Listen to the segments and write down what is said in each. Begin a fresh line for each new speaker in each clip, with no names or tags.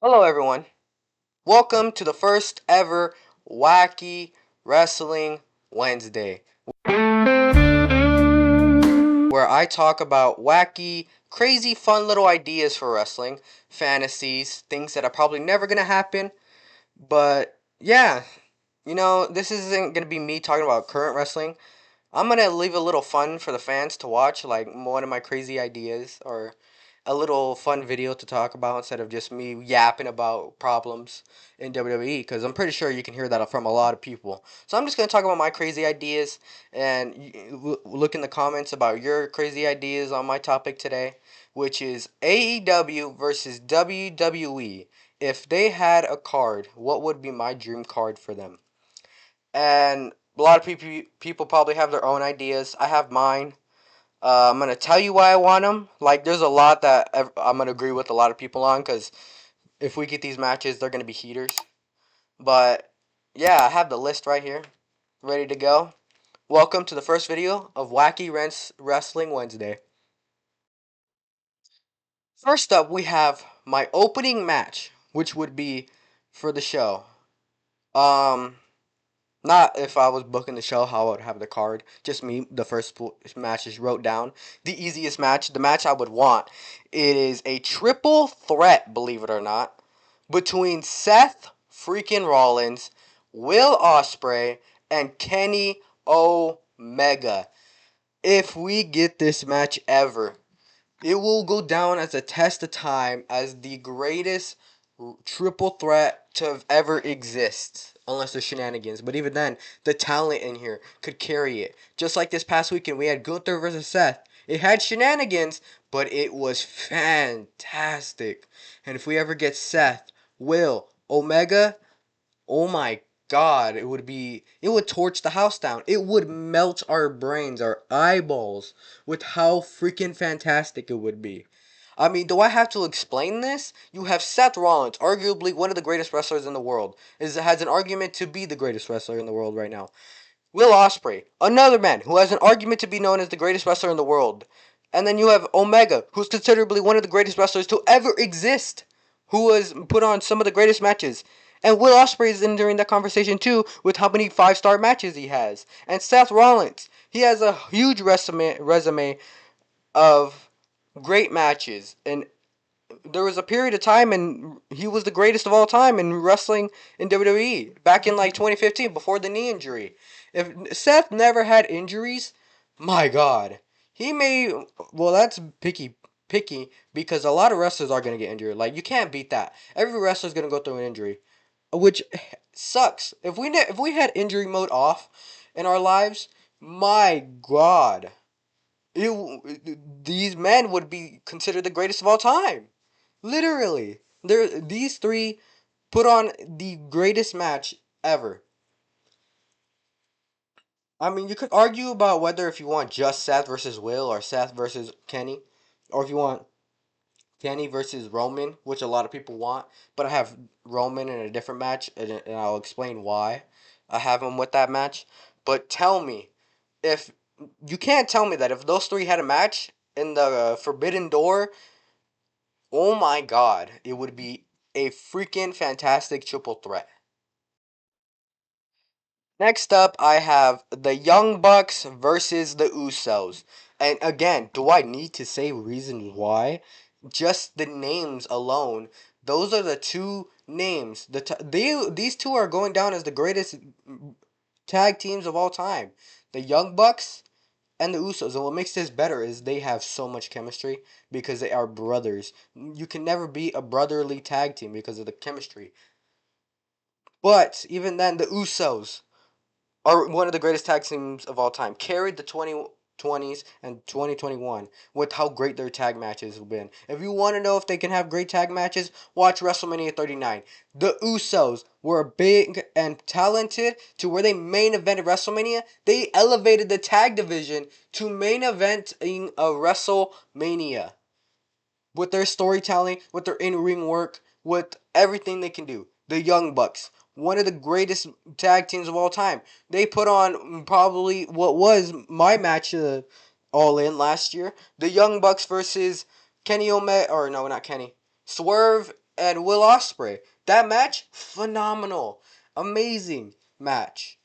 Hello, everyone. Welcome to the first ever Wacky Wrestling Wednesday, where I talk about wacky, crazy, fun little ideas for wrestling, fantasies, things that are probably never going to happen. But yeah, this isn't going to be me talking about current wrestling. I'm gonna leave a little fun for the fans to watch, like one of my crazy ideas or a little fun video to talk about instead of just me yapping about problems in WWE. Because I'm pretty sure you can hear that from a lot of people. So I'm just gonna talk about my crazy ideas and look in the comments about your crazy ideas on my topic today, which is AEW versus WWE. If they had a card, what would be my dream card for them? And a lot of people probably have their own ideas. I have mine. I'm gonna tell you why I want them. Like, there's a lot that I'm gonna agree with a lot of people on, because if we get these matches, they're gonna be heaters. But yeah, I have the list right here, ready to go. Welcome to the first video of Wacky Wrestling Wednesday. First up, we have my opening match, which would be for the show. Um, Not if I was booking the show, how I would have the card. Just me, the first match is wrote down. The easiest match, the match I would want. It is a triple threat, believe it or not, between Seth freaking Rollins, Will Ospreay, and Kenny Omega. If we get this match ever, it will go down as a test of time as the greatest triple threat to have ever exist. Unless there's shenanigans. But even then, the talent in here could carry it. Just like this past weekend, we had Gunther versus Seth. It had shenanigans, but it was fantastic. And if we ever get Seth, Will, Omega, oh my god, it would torch the house down. It would melt our brains, our eyeballs, with how freaking fantastic it would be. I mean, do I have to explain this? You have Seth Rollins, arguably one of the greatest wrestlers in the world, has an argument to be the greatest wrestler in the world right now. Will Ospreay, another man who has an argument to be known as the greatest wrestler in the world. And then you have Omega, who's considerably one of the greatest wrestlers to ever exist, who has put on some of the greatest matches. And Will Ospreay is in during that conversation too, with how many 5-star matches he has. And Seth Rollins, he has a huge resume of great matches. And there was a period of time, and he was the greatest of all time in wrestling in WWE back in like 2015 before the knee injury. If Seth never had injuries, my God, he may. Well, that's picky because a lot of wrestlers are gonna get injured. Like, you can't beat that. Every wrestler's gonna go through an injury, which sucks. If we had injury mode off in our lives, my God, these men would be considered the greatest of all time. Literally, these three put on the greatest match ever. I mean, you could argue about whether if you want just Seth versus Will or Seth versus Kenny, or if you want Kenny versus Roman, which a lot of people want. But I have Roman in a different match, and I'll explain why I have him with that match. But tell me, if you can't tell me that if those three had a match in the Forbidden Door, oh my God, it would be a freaking fantastic triple threat. Next up, I have the Young Bucks versus the Usos. And again, do I need to say reasons why? Just the names alone. Those are the two names. These two are going down as the greatest tag teams of all time. The Young Bucks and the Usos. And what makes this better is they have so much chemistry because they are brothers. You can never beat a brotherly tag team because of the chemistry. But even then, the Usos are one of the greatest tag teams of all time. Carried the 2020s and 2021 with how great their tag matches have been. If you want to know if they can have great tag matches, watch WrestleMania 39. The Usos were big and talented to where they main evented WrestleMania. They elevated the tag division to main eventing a WrestleMania with their storytelling, with their in-ring work, with everything they can do. The Young Bucks, one of the greatest tag teams of all time. They put on probably what was my match all in last year. The Young Bucks versus Kenny Omega, or no, not Kenny. Swerve and Will Ospreay. That match, phenomenal, amazing match.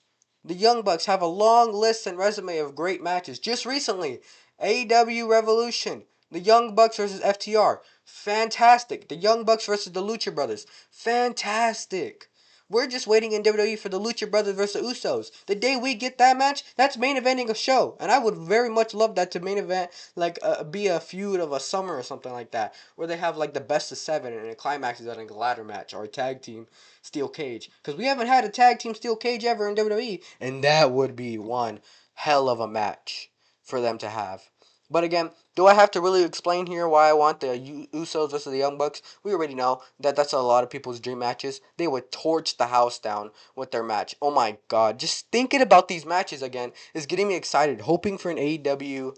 The Young Bucks have a long list and resume of great matches. Just recently, AEW Revolution, the Young Bucks versus FTR, fantastic. The Young Bucks versus the Lucha Brothers, fantastic. We're just waiting in WWE for the Lucha Brothers versus the Usos. The day we get that match, that's main eventing a show, and I would very much love that to main event, like be a feud of a summer or something like that, where they have like the best of seven and it climaxes at a ladder match or a tag team steel cage. Because we haven't had a tag team steel cage ever in WWE, and that would be one hell of a match for them to have. But again, do I have to really explain here why I want the Usos versus the Young Bucks? We already know that that's a lot of people's dream matches. They would torch the house down with their match. Oh my god, just thinking about these matches again is getting me excited. Hoping for an AEW,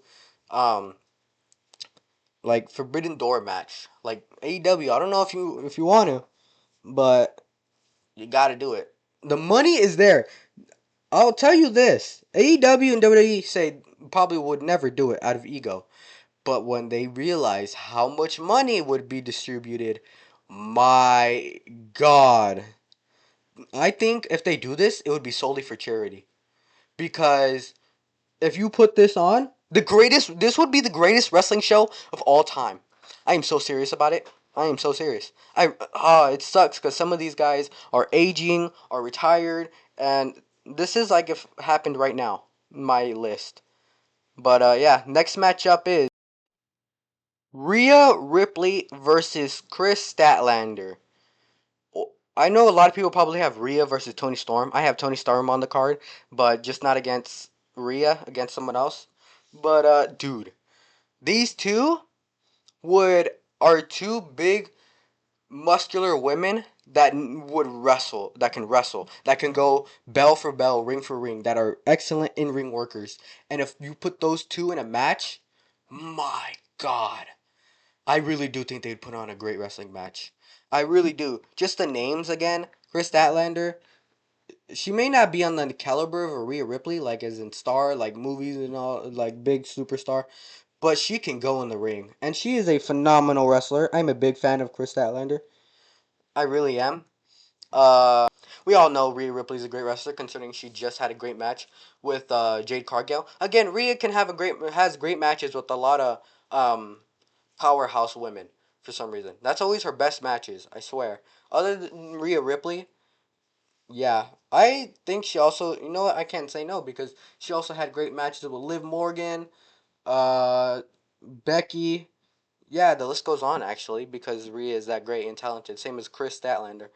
um, like Forbidden Door match, like AEW. I don't know if you want to, but you got to do it. The money is there. I'll tell you this: AEW and WWE say probably would never do it out of ego. But when they realize how much money would be distributed, my God. I think if they do this, it would be solely for charity. Because if you put this on, this would be the greatest wrestling show of all time. I am so serious about it. I am so serious. It sucks because some of these guys are aging, are retired, and this is like if happened right now. My list. But yeah, next matchup is Rhea Ripley versus Chris Statlander. I know a lot of people probably have Rhea versus Tony Storm. I have Tony Storm on the card, but just not against Rhea, against someone else. But dude, these two would are two big muscular women that would wrestle, that can go bell for bell, ring for ring, that are excellent in ring workers. And if you put those two in a match, my God, I really do think they'd put on a great wrestling match. I really do. Just the names again. Chris Statlander. She may not be on the caliber of a Rhea Ripley, like as in star, like movies and all, like big superstar, but she can go in the ring, and she is a phenomenal wrestler. I'm a big fan of Chris Statlander. I really am. We all know Rhea Ripley's a great wrestler, considering she just had a great match with Jade Cargill. Again, Rhea can have a great matches with a lot of powerhouse women for some reason. That's always her best matches, I swear. Other than Rhea Ripley, yeah, I think she also, you know what, I can't say no because she also had great matches with Liv Morgan, uh, Becky. Yeah, the list goes on actually because Rhea is that great and talented. Same as Chris Statlander.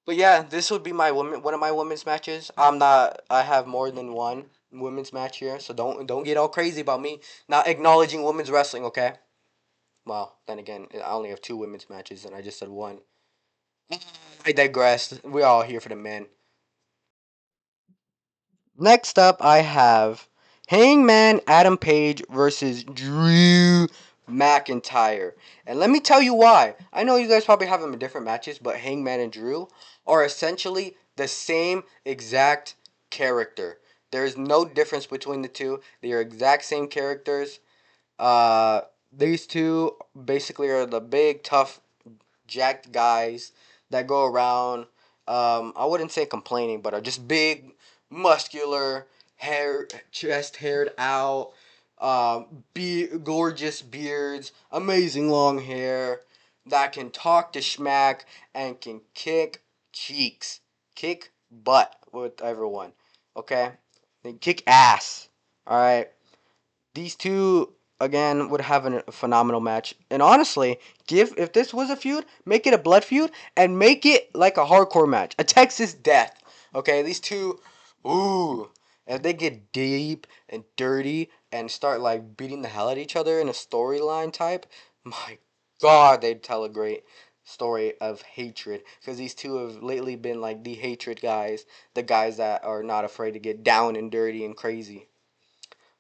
But yeah, this would be one of my women's matches. I'm not. I have more than one women's match here, so don't get all crazy about me not acknowledging women's wrestling. Okay. Well, then again, I only have two women's matches, and I just said one. I digress. We're all here for the men. Next up, I have Hangman Adam Page versus Drew McIntyre. And let me tell you why. I know you guys probably have them in different matches, but Hangman and Drew are essentially the same exact character. There is no difference between the two. They are exact same characters. Uh, these two basically are the big, tough jacked guys that go around. I wouldn't say complaining, but are just big, muscular, hair, chest haired out, gorgeous beards, amazing long hair that can talk to schmack and can kick cheeks, kick butt with everyone. Okay, they kick ass. All right. These two again would have a phenomenal match. And honestly, give if this was a feud, make it a blood feud and make it like a hardcore match, a Texas death. Okay, these two, ooh, if they get deep and dirty and start like beating the hell out of each other in a storyline type, my God, they'd tell a great story of hatred because these two have lately been like the hatred guys, the guys that are not afraid to get down and dirty and crazy.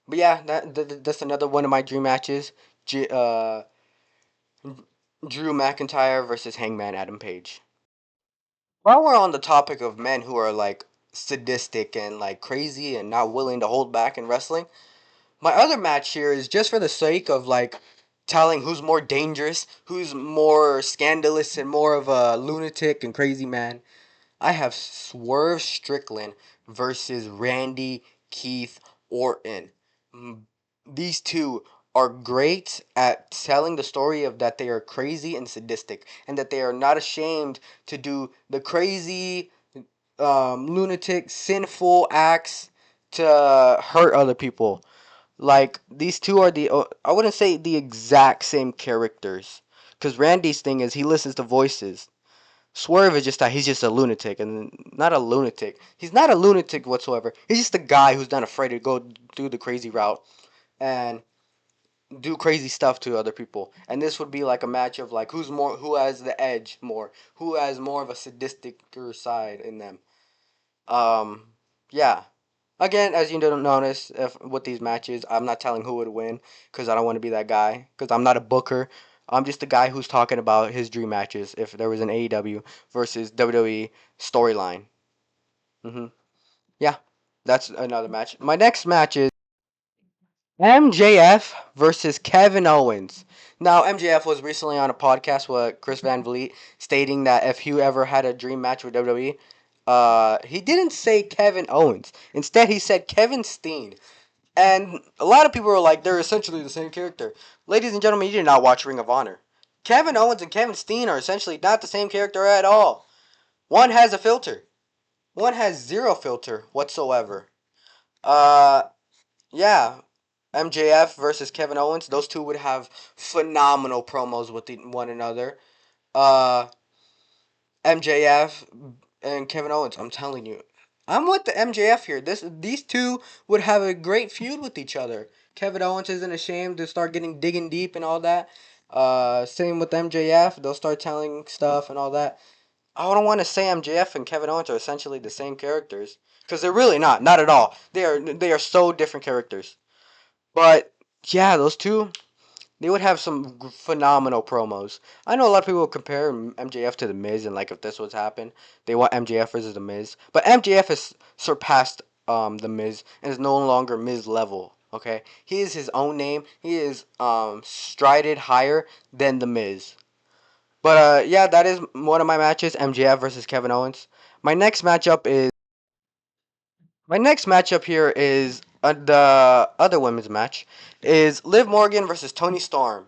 But yeah, that's another one of my dream matches. Drew McIntyre versus Hangman Adam Page. While we're on the topic of men who are like sadistic and like crazy and not willing to hold back in wrestling, my other match here is just for the sake of like telling who's more dangerous, who's more scandalous and more of a lunatic and crazy man. I have Swerve Strickland versus Randy Keith Orton. These two are great at telling the story of that they are crazy and sadistic, and that they are not ashamed to do the crazy, lunatic, sinful acts to hurt other people. Like these two are I wouldn't say the exact same characters, because Randy's thing is he listens to voices. Swerve is just that he's just a lunatic, and not a lunatic. He's not a lunatic whatsoever. He's just a guy who's not afraid to go do the crazy route and do crazy stuff to other people. And this would be like a match of like who has the edge more, who has more of a sadistic side in them. Um, yeah. Again, as you don't notice, if with these matches, I'm not telling who would win because I don't want to be that guy. Because I'm not a booker. I'm just the guy who's talking about his dream matches. If there was an AEW versus WWE storyline, yeah, that's another match. My next match is MJF versus Kevin Owens. Now, MJF was recently on a podcast with Chris Van Vliet stating that if he ever had a dream match with WWE, he didn't say Kevin Owens. Instead, he said Kevin Steen. And a lot of people are like, they're essentially the same character. Ladies and gentlemen, you did not watch Ring of Honor. Kevin Owens and Kevin Steen are essentially not the same character at all. One has a filter. One has zero filter whatsoever. Uh, yeah, MJF versus Kevin Owens. Those two would have phenomenal promos with one another. Uh, MJF and Kevin Owens. I'm telling you, I'm with the MJF here. These two would have a great feud with each other. Kevin Owens isn't ashamed to start getting digging deep and all that. Same with MJF. They'll start telling stuff and all that. I don't want to say MJF and Kevin Owens are essentially the same characters because they're really not. Not at all. They are so different characters. But yeah, those two, they would have some phenomenal promos. I know a lot of people compare MJF to The Miz, and like if this was happen, they want MJF versus The Miz. But MJF has surpassed The Miz and is no longer Miz level. Okay, he is his own name. He is strided higher than The Miz. But yeah, that is one of my matches: MJF versus Kevin Owens. My next matchup is my next matchup here is the other women's match is Liv Morgan versus Tony Storm.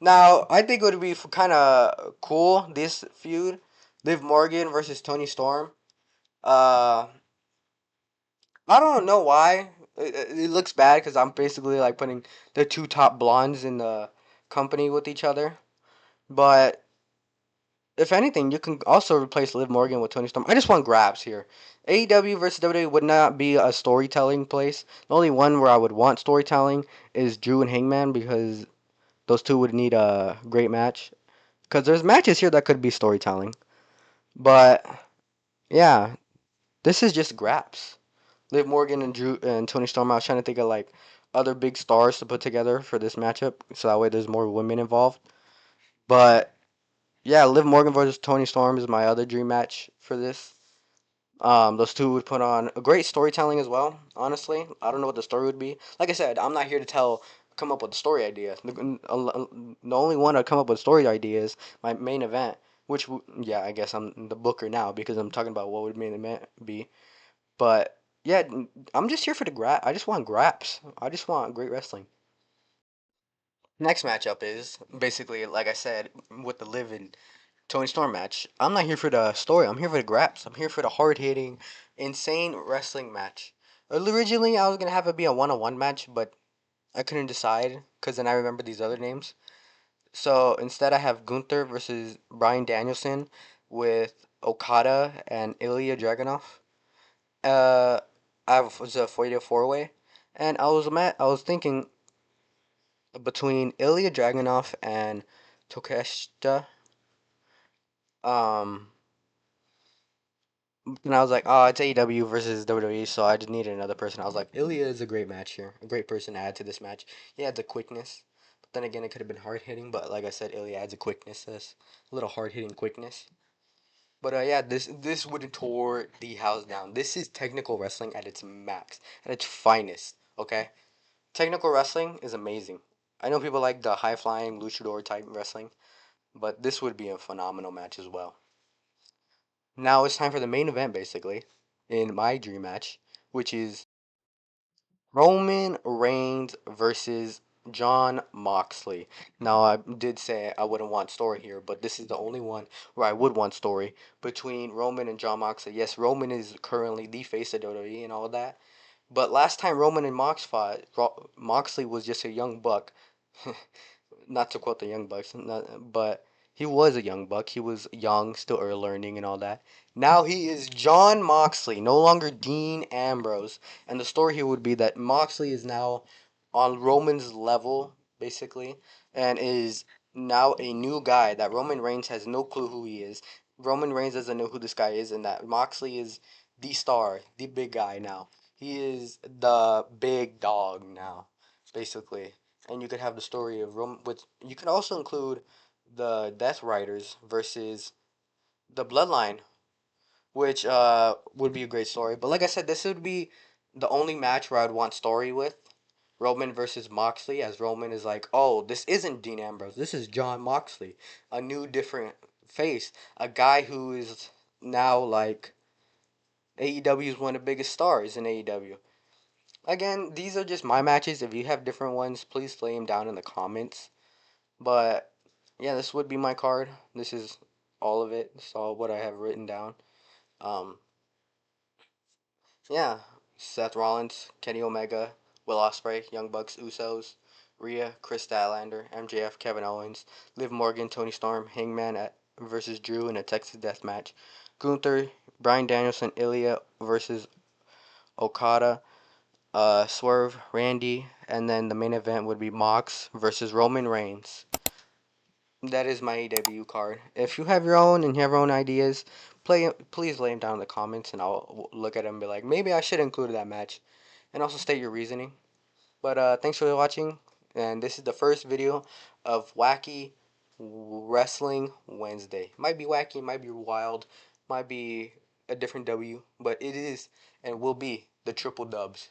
Now, I think it would be kind of cool this feud, Liv Morgan versus Tony Storm. Uh, I don't know why it looks bad because I'm basically like putting the two top blondes in the company with each other. But if anything, you can also replace Liv Morgan with Tony Storm. I just want grabs here. AEW versus WWE would not be a storytelling place. The only one where I would want storytelling is Drew and Hangman because those two would need a great match. Because there's matches here that could be storytelling. But yeah, this is just graps. Liv Morgan and Drew and Tony Storm. I was trying to think of like other big stars to put together for this matchup, so that way there's more women involved. But yeah, Liv Morgan versus Tony Storm is my other dream match for this. Those two would put on a great storytelling as well. Honestly, I don't know what the story would be. Like I said, I'm not here to come up with a story idea. The only one to come up with story ideas, my main event, yeah, I guess I'm the booker now because I'm talking about what would main event be. But yeah, I'm just here for the I just want graps. I just want great wrestling. Next matchup is basically like I said with the Liv and Tony Storm match. I'm not here for the story. I'm here for the graps. I'm here for the hard hitting, insane wrestling match. Originally, I was gonna have it be a one-on-one match, but I couldn't decide because then I remember these other names. So instead, I have Gunther versus Bryan Danielson with Okada and Ilya Dragunov. Uh, I was a 4 way, and I was thinking between Ilya Dragunov and Takeshita. Um, And I was like, oh, it's AEW versus WWE, so I just needed another person. I was like, Ilya is a great match here, a great person to add to this match. He adds a quickness, but then again, it could have been hard hitting. But like I said, Ilya adds a quickness, this a little hard hitting quickness. But yeah, this would have tore the house down. This is technical wrestling at its max, at its finest. Okay, technical wrestling is amazing. I know people like the high flying luchador type wrestling, but this would be a phenomenal match as well. Now it's time for the main event, basically, in my dream match, which is Roman Reigns versus John Moxley. Now, I did say I wouldn't want story here, but this is the only one where I would want story between Roman and John Moxley. Yes, Roman is currently the face of WWE and all that, but last time Roman and Mox fought, Moxley was just a young buck. Not to quote the Young Bucks, but he was a young buck. He was young, still learning and all that. Now he is John Moxley, no longer Dean Ambrose. And the story here would be that Moxley is now on Roman's level, basically, and is now a new guy that Roman Reigns has no clue who he is. Roman Reigns doesn't know who this guy is, and that Moxley is the star, the big guy now. He is the big dog now, basically. And you could have the story of Rome. With you can also include the Death Riders versus the Bloodline, which would be a great story. But like I said, this would be the only match where I'd want story with Roman versus Moxley, as Roman is like, oh, this isn't Dean Ambrose, this is John Moxley, a new different face, a guy who is now like AEW is one of the biggest stars in AEW. Again, these are just my matches. If you have different ones, please lay them down in the comments. But yeah, this would be my card. This is all of it. This is all what I have written down. Um, yeah, Seth Rollins, Kenny Omega, Will Ospreay, Young Bucks, Usos, Rhea, Chris Statlander, MJF, Kevin Owens, Liv Morgan, Tony Storm, Hangman versus Drew in a Texas Death Match, Gunther, Bryan Danielson, Ilya versus Okada, Swerve, Randy, and then the main event would be Mox versus Roman Reigns. That is my AW card. If you have your own and you have your own ideas, please lay them down in the comments and I'll look at them and be like, maybe I should include that match. And also state your reasoning. But thanks for watching. And this is the first video of Wacky Wrestling Wednesday. Might be wacky, might be wild, might be a different W, but it is and will be the triple dubs.